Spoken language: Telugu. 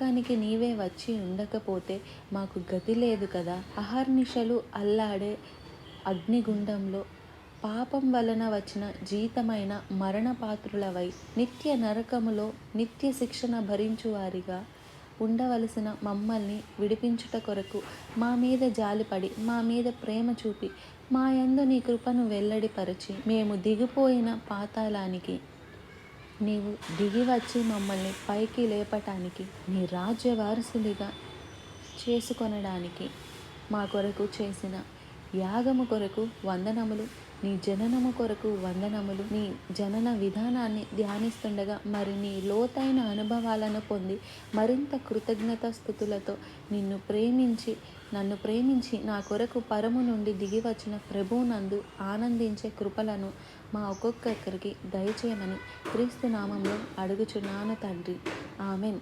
లోకానికి నీవే వచ్చి ఉండకపోతే మాకు గతి లేదు కదా. అహర్నిశలు అల్లాడే అగ్నిగుండంలో పాపం వలన వచ్చిన జీతమైన మరణపాత్రులవై నిత్య నరకములో నిత్య శిక్షణ భరించువారిగా ఉండవలసిన మమ్మల్ని విడిపించుట కొరకు మా మీద జాలిపడి మా మీద ప్రేమ చూపి మా యందు నీ కృపను వెల్లడిపరచి మేము దిగిపోయిన పాతాళానికి నీవు దిగి వచ్చి మమ్మల్ని పైకి లేపటానికి నీ రాజ్య వారసులుగా చేసుకొనడానికి మా కొరకు చేసిన యాగము కొరకు వందనములు. నీ జననము కొరకు వందనములు. నీ జనన విధానాన్ని ధ్యానిస్తుండగా మరి నీ లోతైన అనుభవాలను పొంది మరింత కృతజ్ఞత స్థుతులతో నన్ను ప్రేమించి నా కొరకు పరము నుండి దిగి వచ్చిన ప్రభువునందు ఆనందించే కృపలను మా ఒక్కొక్కరికి దయచేయమని క్రీస్తు నామంలో అడుగుచున్నాను తండ్రి. ఆమెన్.